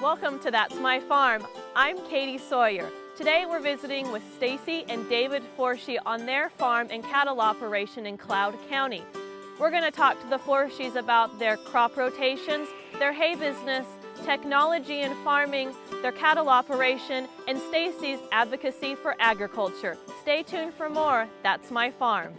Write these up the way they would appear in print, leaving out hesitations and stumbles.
Welcome to That's My Farm. I'm Katie Sawyer. Today we're visiting with Stacey and David Forshee on their farm and cattle operation in Cloud County. We're going to talk to the Forshees about their crop rotations, their hay business, technology in farming, their cattle operation, and Stacey's advocacy for agriculture. Stay tuned for more. That's My Farm.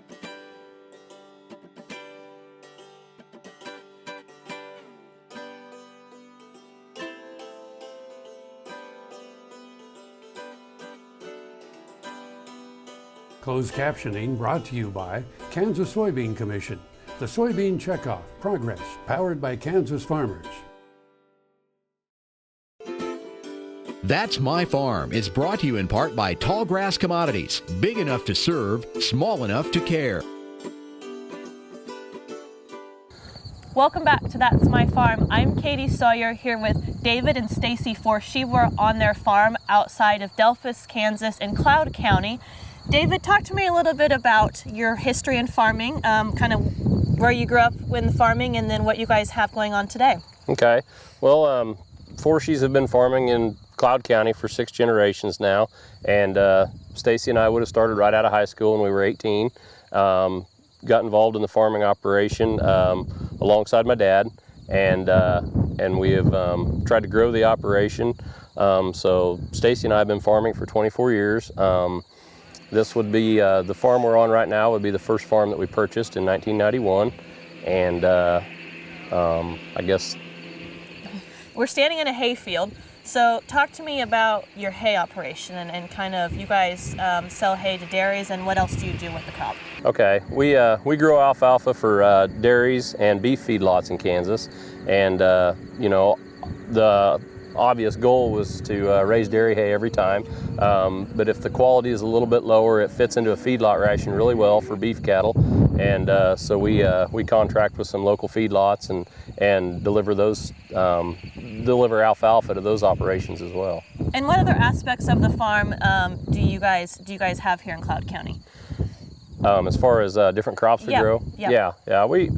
Closed captioning brought to you by Kansas Soybean Commission. The Soybean Checkoff, progress, powered by Kansas farmers. That's My Farm is brought to you in part by Tallgrass Commodities, big enough to serve, small enough to care. Welcome back to That's My Farm. I'm Katie Sawyer here with David and Stacey Forshee. We're on their farm outside of Delphos, Kansas in Cloud County. David, talk to me a little bit about your history in farming, kind of where you grew up in farming and then what you guys have going on today. Okay. Well, Forshees have been farming in Cloud County for 6 generations now, and Stacey and I would have started right out of high school when we were 18. Got involved in the farming operation alongside my dad, and we have tried to grow the operation. So Stacey and I have been farming for 24 years. This would be, the farm we're on right now would be the first farm that we purchased in 1991, and I guess... We're standing in a hay field, so talk to me about your hay operation and kind of, you guys sell hay to dairies, and what else do you do with the crop? Okay, we grow alfalfa for dairies and beef feedlots in Kansas, and you know, the obvious goal was to raise dairy hay every time, but if the quality is a little bit lower, it fits into a feedlot ration really well for beef cattle, and so we contract with some local feedlots and deliver alfalfa to those operations as well. And what other aspects of the farm do you guys have here in Cloud County? As far as different crops we grow? Yeah. We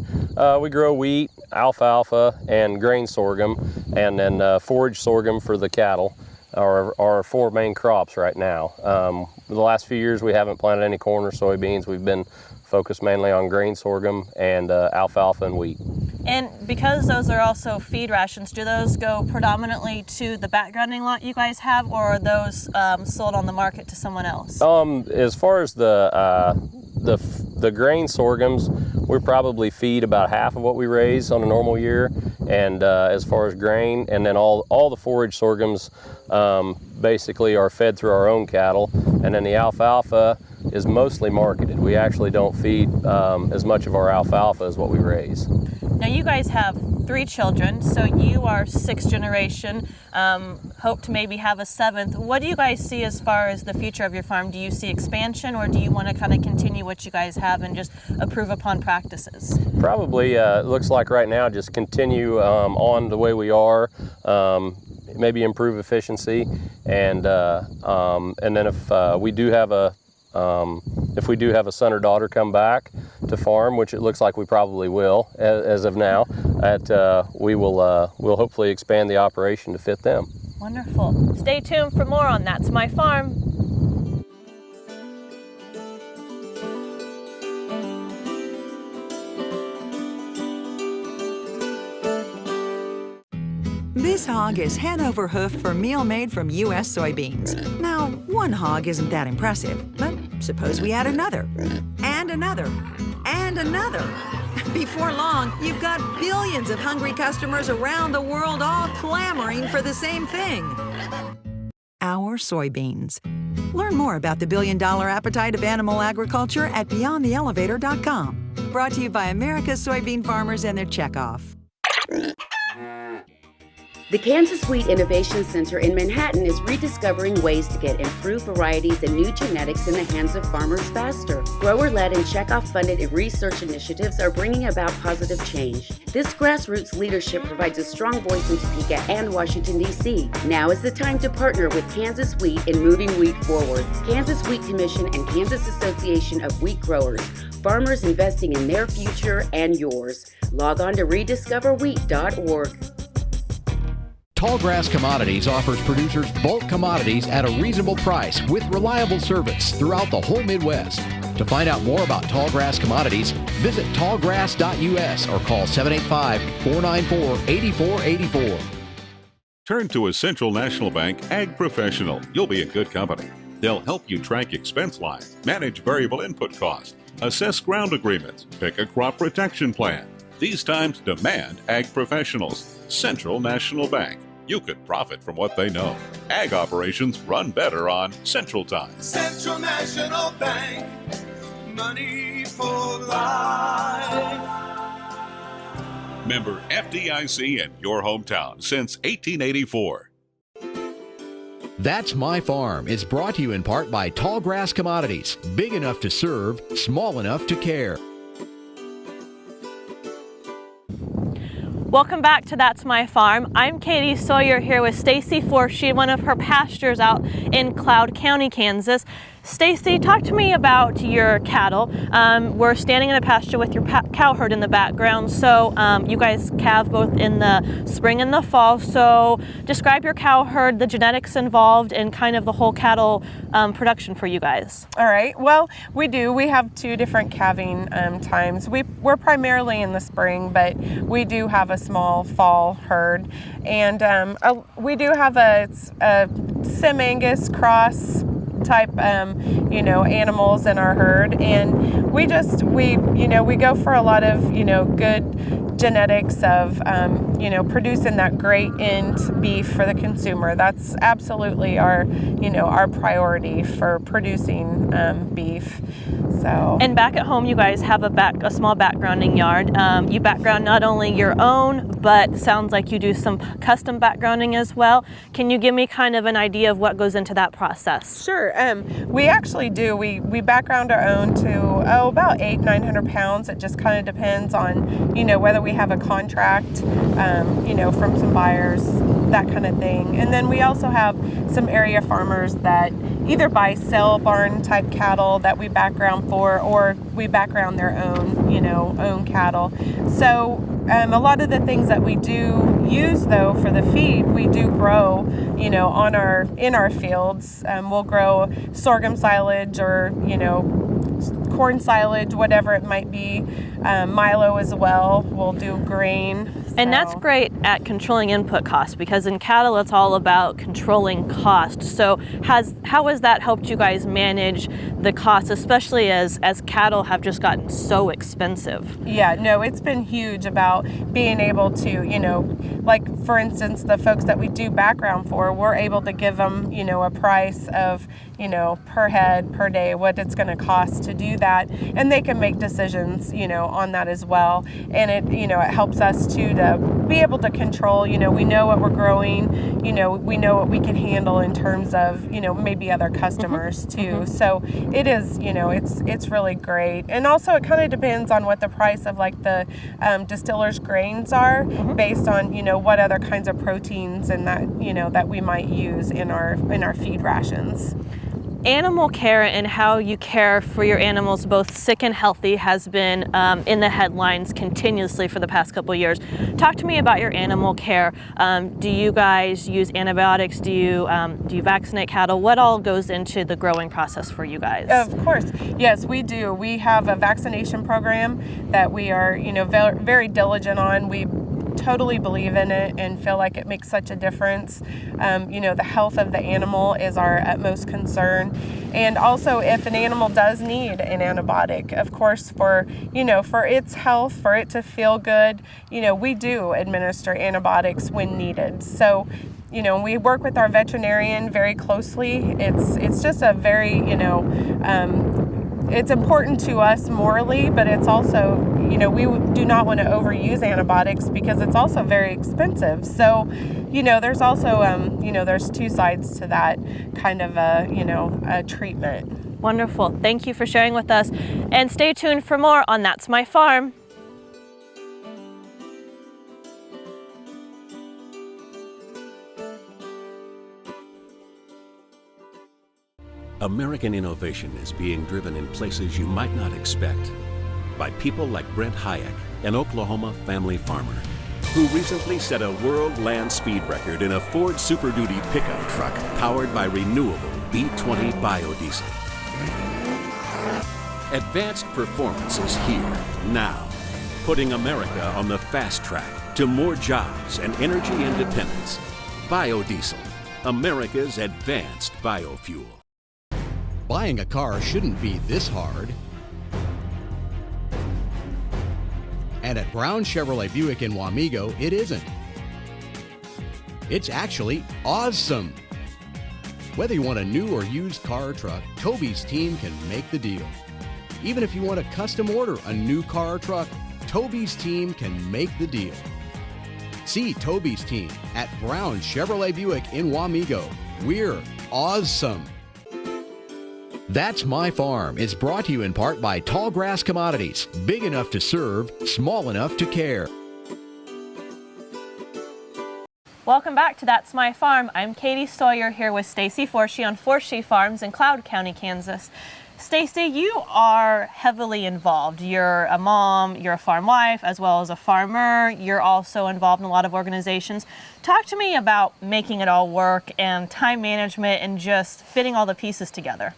grow wheat, alfalfa, and grain sorghum, and then forage sorghum for the cattle are our 4 main crops right now. The last few years we haven't planted any corn or soybeans. We've been focused mainly on grain sorghum and alfalfa and wheat. And because those are also feed rations, do those go predominantly to the backgrounding lot you guys have, or are those sold on the market to someone else? As far as the grain sorghums, we probably feed about half of what we raise on a normal year, and as far as grain, and then all the forage sorghums basically are fed through our own cattle, and then the alfalfa is mostly marketed. We actually don't feed as much of our alfalfa as what we raise. Now you guys have 3 children, so you are 6th generation, hope to maybe have a 7th. What do you guys see as far as the future of your farm? Do you see expansion, or do you want to kind of continue what you guys have and just improve upon practices? Probably, it looks like right now, just continue on the way we are, maybe improve efficiency, and then if we do have a son or daughter come back to farm, which it looks like we probably will as of now, we'll hopefully expand the operation to fit them. Wonderful. Stay tuned for more on That's My Farm. This hog is Hanover hoof for meal made from U.S. soybeans. Now, one hog isn't that impressive, but suppose we add another, and another, and another. Before long, you've got billions of hungry customers around the world all clamoring for the same thing. Our soybeans. Learn more about the billion-dollar appetite of animal agriculture at BeyondTheElevator.com. Brought to you by America's soybean farmers and their checkoff. The Kansas Wheat Innovation Center in Manhattan is rediscovering ways to get improved varieties and new genetics in the hands of farmers faster. Grower-led and checkoff-funded research initiatives are bringing about positive change. This grassroots leadership provides a strong voice in Topeka and Washington, D.C. Now is the time to partner with Kansas Wheat in moving wheat forward. Kansas Wheat Commission and Kansas Association of Wheat Growers. Farmers investing in their future and yours. Log on to rediscoverwheat.org. Tallgrass Commodities offers producers bulk commodities at a reasonable price with reliable service throughout the whole Midwest. To find out more about Tallgrass Commodities, visit tallgrass.us or call 785-494-8484. Turn to a Central National Bank Ag Professional. You'll be in good company. They'll help you track expense lines, manage variable input costs, assess ground agreements, pick a crop protection plan. These times demand ag professionals. Central National Bank. You could profit from what they know. Ag operations run better on Central Time. Central National Bank. Money for life. Member FDIC in your hometown since 1884. That's My Farm is brought to you in part by Tallgrass Commodities. Big enough to serve, small enough to care. Welcome back to That's My Farm. I'm Katie Sawyer here with Stacey Forshee, one of her pastures out in Cloud County, Kansas. Stacey, talk to me about your cattle. We're standing in a pasture with your cow herd in the background. So you guys calve both in the spring and the fall. So describe your cow herd, the genetics involved, and kind of the whole cattle production for you guys. All right. Well, we do. We have two different calving times. We're primarily in the spring, but we do have a small fall herd. And we do have a Sim-Angus cross type animals in our herd, and we go for a lot of good genetics of producing that great end beef for the consumer. That's absolutely our priority for producing beef. So, and back at home, you guys have a small backgrounding yard. You background not only your own, but sounds like you do some custom backgrounding as well. Can you give me kind of an idea of what goes into that process? Sure. We actually do. We background our own to about 800-900 pounds. It just kind of depends on whether we have a contract from some buyers, that kind of thing. And then we also have some area farmers that either buy sale barn type cattle that we background for, or we background their own cattle. So a lot of the things that we do use though for the feed, we do grow in our fields. We'll grow sorghum silage or corn silage, whatever it might be. Milo as well. We'll do grain. And that's great at controlling input costs, because in cattle it's all about controlling cost. So how has that helped you guys manage the costs, especially as cattle have just gotten so expensive? Yeah, no, it's been huge about being able to, like for instance, the folks that we do background for, we're able to give them, a price of, per head, per day, what it's going to cost to do that. And they can make decisions, on that as well. And it, it helps us too to be able to control, we know what we're growing, we know what we can handle in terms of, maybe other customers too. So it is, it's really great. And also it kind of depends on what the price of like the distillers grains are based on, what other kinds of proteins and that, that we might use in our feed rations. Animal care and how you care for your animals, both sick and healthy, has been in the headlines continuously for the past couple of years. Talk to me about your animal care. Do you guys use antibiotics? Do you vaccinate cattle? What all goes into the growing process for you guys? Of course, yes, we do. We have a vaccination program that we are, very diligent on. We totally believe in it and feel like it makes such a difference. The health of the animal is our utmost concern. And also if an animal does need an antibiotic, of course, for its health, for it to feel good, we do administer antibiotics when needed. So, we work with our veterinarian very closely. It's just a very, it's important to us morally, but it's also, we do not want to overuse antibiotics because it's also very expensive. So, there's also, there's two sides to that kind of a treatment. Wonderful. Thank you for sharing with us. And stay tuned for more on That's My Farm. American innovation is being driven in places you might not expect by people like Brent Hayek, an Oklahoma family farmer. who recently set a world land speed record in a Ford Super Duty pickup truck powered by renewable B20 biodiesel. Advanced performance is here, now, putting America on the fast track to more jobs and energy independence. Biodiesel, America's advanced biofuel. Buying a car shouldn't be this hard. And at Brown Chevrolet Buick in Wamego, it isn't. It's actually awesome. Whether you want a new or used car or truck, Toby's team can make the deal. Even if you want to custom order a new car or truck, Toby's team can make the deal. See Toby's team at Brown Chevrolet Buick in Wamego. We're awesome. That's My Farm is brought to you in part by Tallgrass Commodities. Big enough to serve, small enough to care. Welcome back to That's My Farm. I'm Katie Sawyer here with Stacey Forshee on Forshees Farms in Cloud County, Kansas. Stacey, you are heavily involved. You're a mom, you're a farm wife, as well as a farmer. You're also involved in a lot of organizations. Talk to me about making it all work and time management and just fitting all the pieces together.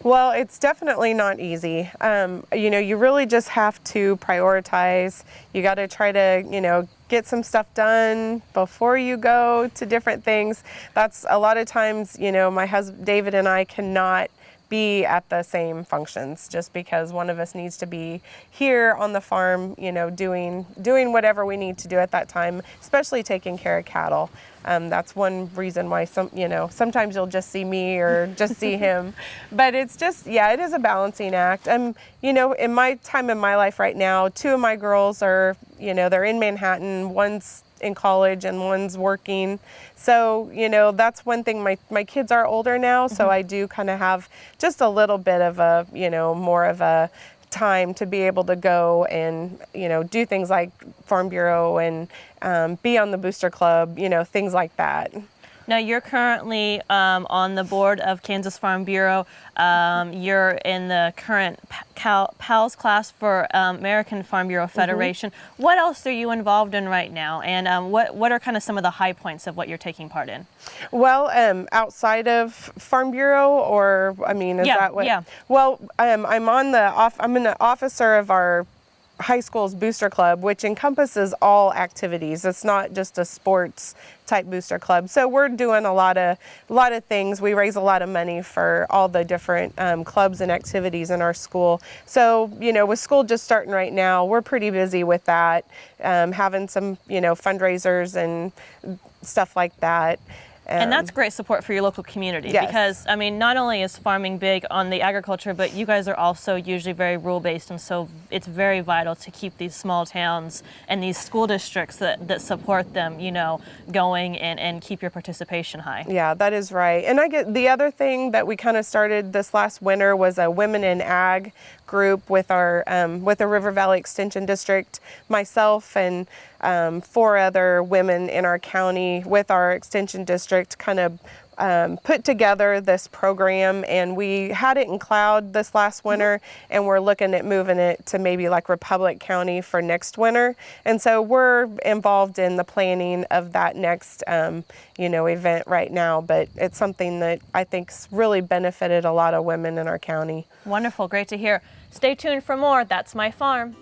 Well, it's definitely not easy. You really just have to prioritize. You got to try to, get some stuff done before you go to different things. That's a lot of times, my husband, David, and I cannot be at the same functions just because one of us needs to be here on the farm, doing whatever we need to do at that time, especially taking care of cattle. That's one reason why sometimes you'll just see me or just see him, but it's just, it is a balancing act. In my time in my life right now, two of my girls are, they're in Manhattan, one's in college and one's working. So, that's one thing. My kids are older now, so I do kind of have just a little bit of a, more of a time to be able to go and, do things like Farm Bureau and be on the Booster Club, things like that. Now, you're currently on the board of Kansas Farm Bureau. You're in the current PALS class for American Farm Bureau Federation. What else are you involved in right now? And what are kind of some of the high points of what you're taking part in? Well, outside of Farm Bureau, or, is that what? Yeah. Well, I'm an officer of our high school's booster club, which encompasses all activities. It's not just a sports type booster club. So we're doing a lot of things. We raise a lot of money for all the different clubs and activities in our school. So, with school just starting right now, we're pretty busy with that, having some, fundraisers and stuff like that. And that's great support for your local community. Yes. Because, not only is farming big on the agriculture, but you guys are also usually very rural-based, and so it's very vital to keep these small towns and these school districts that support them, going and keep your participation high. Yeah, that is right. And the other thing that we kind of started this last winter was a Women in Ag group with our with the River Valley Extension District, myself and 4 other women in our county with our extension district kind of put together this program, and we had it in Cloud this last winter, and we're looking at moving it to maybe like Republic County for next winter. And so we're involved in the planning of that next event right now, but it's something that I think's really benefited a lot of women in our county. Wonderful, great to hear. Stay tuned for more. That's My Farm.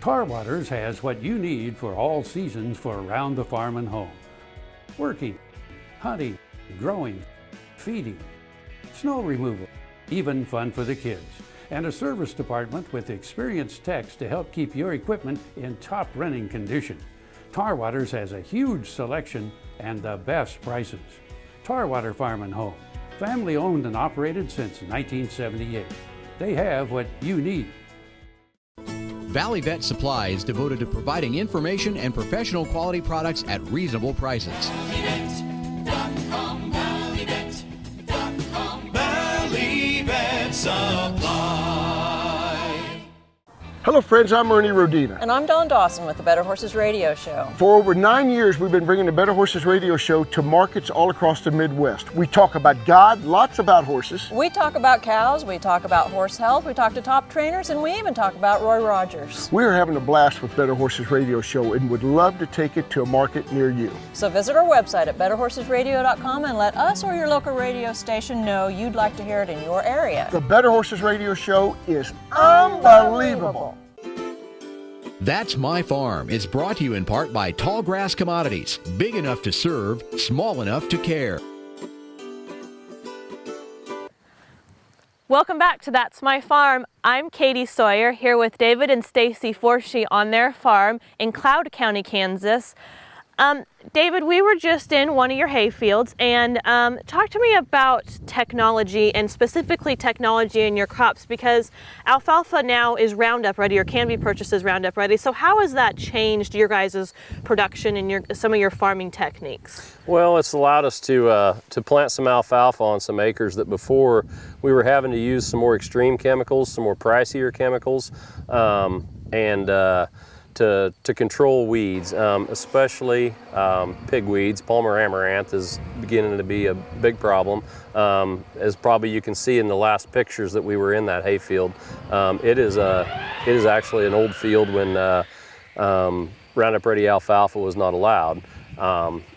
Tar Waters has what you need for all seasons for around the farm and home. Working, hunting, growing, feeding, snow removal, even fun for the kids. And a service department with experienced techs to help keep your equipment in top running condition. Tar Waters has a huge selection and the best prices. Tar Water Farm and Home, family owned and operated since 1978. They have what you need. Valley Vet Supply is devoted to providing information and professional quality products at reasonable prices. ValleyVet.com, ValleyVet.com, Valley Vet Supply. Hello friends, I'm Ernie Rodina. And I'm Dawn Dawson with the Better Horses Radio Show. For over 9 years, we've been bringing the Better Horses Radio Show to markets all across the Midwest. We talk about God, lots about horses. We talk about cows, we talk about horse health, we talk to top trainers, and we even talk about Roy Rogers. We're having a blast with Better Horses Radio Show and would love to take it to a market near you. So visit our website at betterhorsesradio.com and let us or your local radio station know you'd like to hear it in your area. The Better Horses Radio Show is unbelievable. That's My Farm is brought to you in part by Tallgrass Commodities. Big enough to serve, small enough to care. Welcome back to That's My Farm. I'm Katie Sawyer here with David and Stacey Forshee on their farm in Cloud County, Kansas. David, we were just in one of your hay fields, and talk to me about technology, and specifically technology in your crops, because alfalfa now is Roundup ready, or can be purchased as Roundup ready. So how has that changed your guys' production and some of your farming techniques? Well, it's allowed us to plant some alfalfa on some acres that before we were having to use some more extreme chemicals, some more pricier chemicals, to control weeds, especially pig weeds. Palmer amaranth is beginning to be a big problem. As probably you can see in the last pictures that we were in that hayfield. It is actually an old field when Roundup Ready alfalfa was not allowed.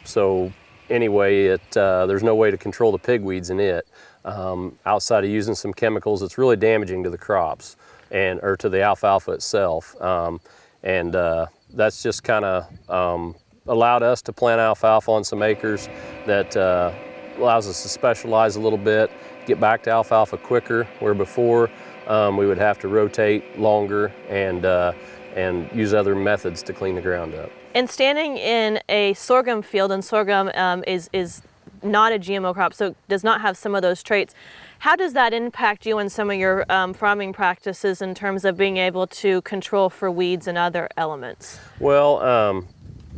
So anyway, there's no way to control the pig weeds in it. Outside of using some chemicals, it's really damaging to the crops or to the alfalfa itself. And that's just kind of allowed us to plant alfalfa on some acres that allows us to specialize a little bit, get back to alfalfa quicker, where before we would have to rotate longer and use other methods to clean the ground up. And standing in a sorghum field, and sorghum is not a GMO crop, so does not have some of those traits. How does that impact you and some of your farming practices in terms of being able to control for weeds and other elements? Well,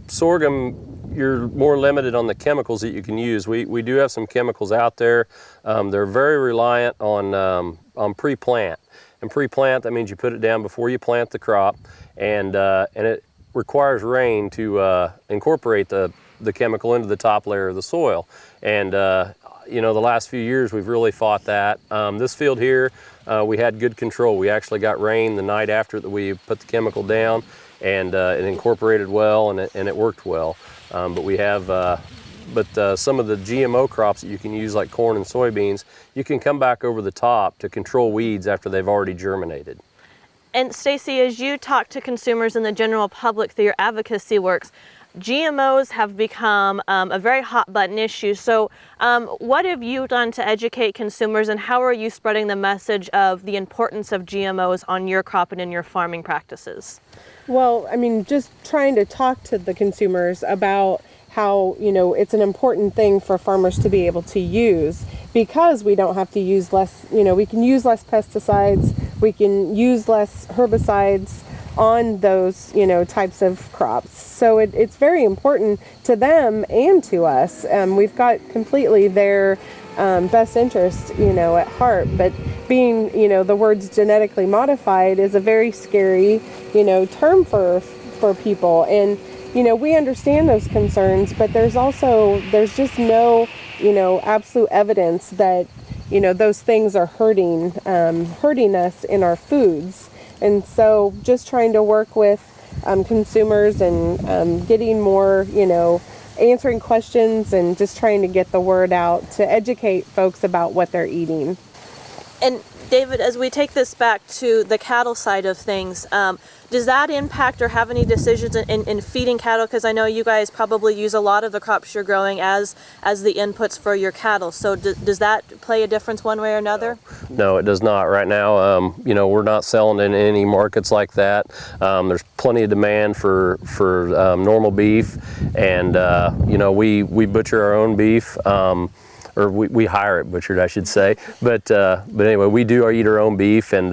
sorghum, you're more limited on the chemicals that you can use. We do have some chemicals out there. They're very reliant on pre-plant. And pre-plant, that means you put it down before you plant the crop, and it requires rain to incorporate the chemical into the top layer of the soil. And you know, the last few years we've really fought that. This field here, we had good control. We actually got rain the night after that we put the chemical down, and it incorporated well, and it worked well. But we have, some of the GMO crops that you can use, like corn and soybeans, you can come back over the top to control weeds after they've already germinated. And Stacey, as you talk to consumers and the general public through your advocacy works, GMOs have become a very hot button issue. So what have you done to educate consumers, and how are you spreading the message of the importance of GMOs on your crop and in your farming practices? Well, I mean, just trying to talk to the consumers about how, you know, it's an important thing for farmers to be able to use, because we don't have to use less, you know, we can use less pesticides, we can use less herbicides on those, you know, types of crops. So it's very important to them and to us. We've got completely their best interest, you know, at heart. But being, you know, the words genetically modified is a very scary, you know, term for people. And, you know, we understand those concerns, but there's just no, you know, absolute evidence that, you know, those things are hurting us in our foods. And so just trying to work with consumers and getting more, you know, answering questions and just trying to get the word out to educate folks about what they're eating. And David, as we take this back to the cattle side of things, does that impact or have any decisions in feeding cattle? Because I know you guys probably use a lot of the crops you're growing as the inputs for your cattle. So does that play a difference one way or another? No, it does not. Right now, you know, we're not selling in any markets like that. There's plenty of demand for normal beef, and you know, we butcher our own beef. or we hire it butchered, I should say. But anyway, we do eat our own beef, and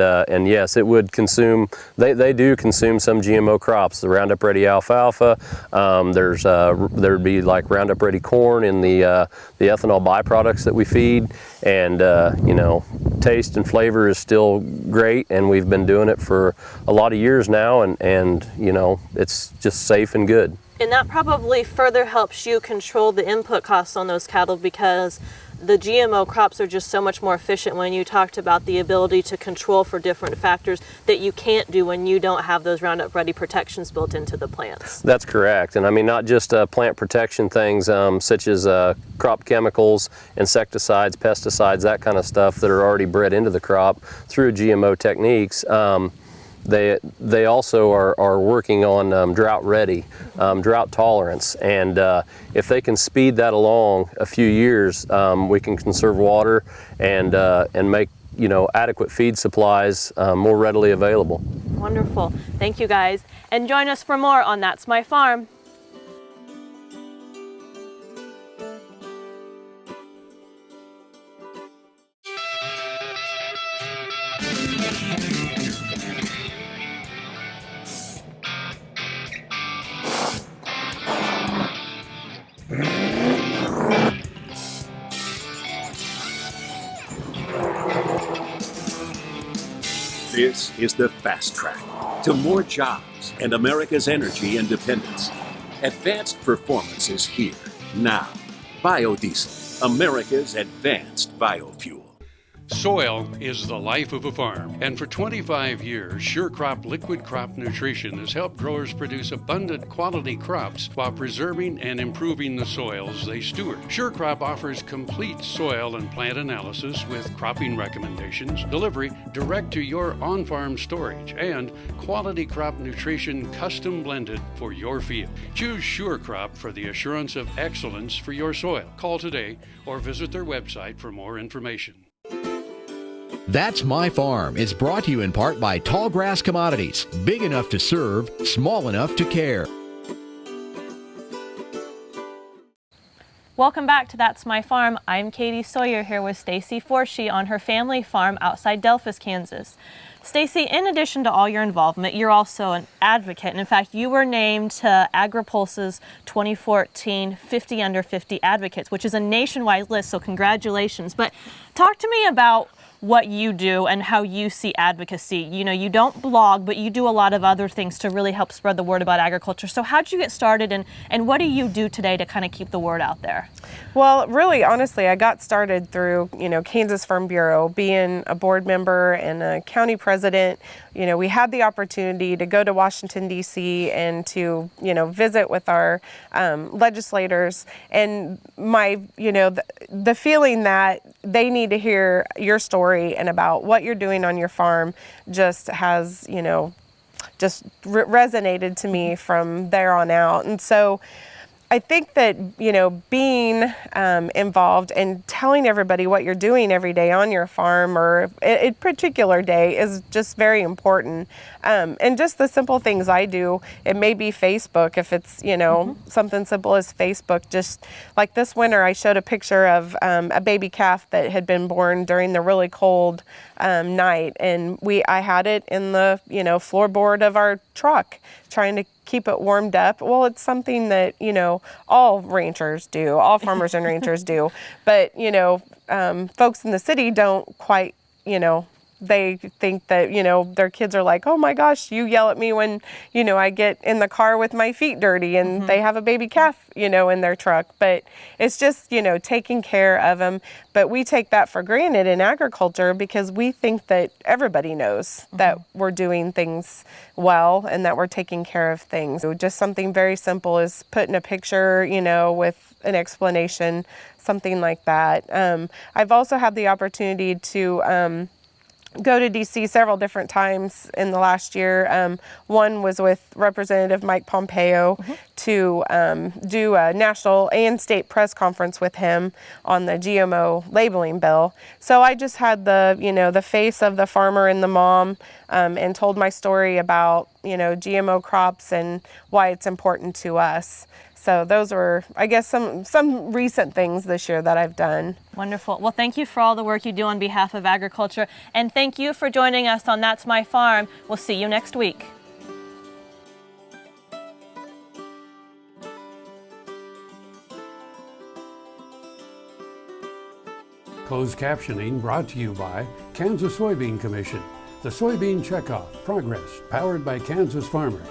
yes, it would consume. They do consume some GMO crops, the Roundup Ready alfalfa. There'd be like Roundup Ready corn in the ethanol byproducts that we feed, and you know, taste and flavor is still great, and we've been doing it for a lot of years now, and you know, it's just safe and good. And that probably further helps you control the input costs on those cattle, because the GMO crops are just so much more efficient. When you talked about the ability to control for different factors that you can't do when you don't have those Roundup Ready protections built into the plants. That's correct. And I mean, not just plant protection things such as crop chemicals, insecticides, pesticides, that kind of stuff that are already bred into the crop through GMO techniques. They also are working on drought ready, drought tolerance, and if they can speed that along a few years, we can conserve water and make, you know, adequate feed supplies more readily available. Wonderful. Thank you guys, and join us for more on That's My Farm. This is the fast track to more jobs and America's energy independence. Advanced performance is here now. Biodiesel, America's advanced biofuel. Soil is the life of a farm, and for 25 years, SureCrop Liquid Crop Nutrition has helped growers produce abundant quality crops while preserving and improving the soils they steward. SureCrop offers complete soil and plant analysis with cropping recommendations, delivery direct to your on-farm storage, and quality crop nutrition custom blended for your field. Choose SureCrop for the assurance of excellence for your soil. Call today or visit their website for more information. That's My Farm is brought to you in part by Tallgrass Commodities. Big enough to serve, small enough to care. Welcome back to That's My Farm. I'm Katie Sawyer here with Stacey Forshee on her family farm outside Delphus, Kansas. Stacey, in addition to all your involvement, you're also an advocate. And in fact, you were named to AgriPulse's 2014 50 Under 50 Advocates, which is a nationwide list, so congratulations. But talk to me about what you do and how you see advocacy. You know, you don't blog, but you do a lot of other things to really help spread the word about agriculture. So how did you get started, and what do you do today to kind of keep the word out there? Well, really, honestly, I got started through, Kansas Farm Bureau, being a board member and a county president. We had the opportunity to go to Washington, D.C. and to, visit with our legislators, and the feeling that they need to hear your story and about what you're doing on your farm just has, resonated to me from there on out. And so I think that, being involved and telling everybody what you're doing every day on your farm or a particular day is just very important. And just the simple things I do, it may be Facebook, if it's, something simple as Facebook. Just like this winter, I showed a picture of a baby calf that had been born during the really cold night. And I had it in the, floorboard of our truck, trying to keep it warmed up. Well, it's something that, all ranchers do, all farmers and ranchers do. But, folks in the city don't quite, they think that, their kids are like, oh my gosh, you yell at me when, I get in the car with my feet dirty and they have a baby calf, in their truck. But it's just, taking care of them. But we take that for granted in agriculture because we think that everybody knows that we're doing things well and that we're taking care of things. So just something very simple is putting a picture, with an explanation, something like that. I've also had the opportunity to go to DC several different times in the last year. One was with Representative Mike Pompeo to do a national and state press conference with him on the GMO labeling bill. So I just had the, the face of the farmer and the mom, and told my story about, GMO crops and why it's important to us. So those were, I guess, some recent things this year that I've done. Wonderful. Well, thank you for all the work you do on behalf of agriculture, and thank you for joining us on That's My Farm. We'll see you next week. Closed captioning brought to you by Kansas Soybean Commission, the Soybean Checkoff Progress, powered by Kansas farmers.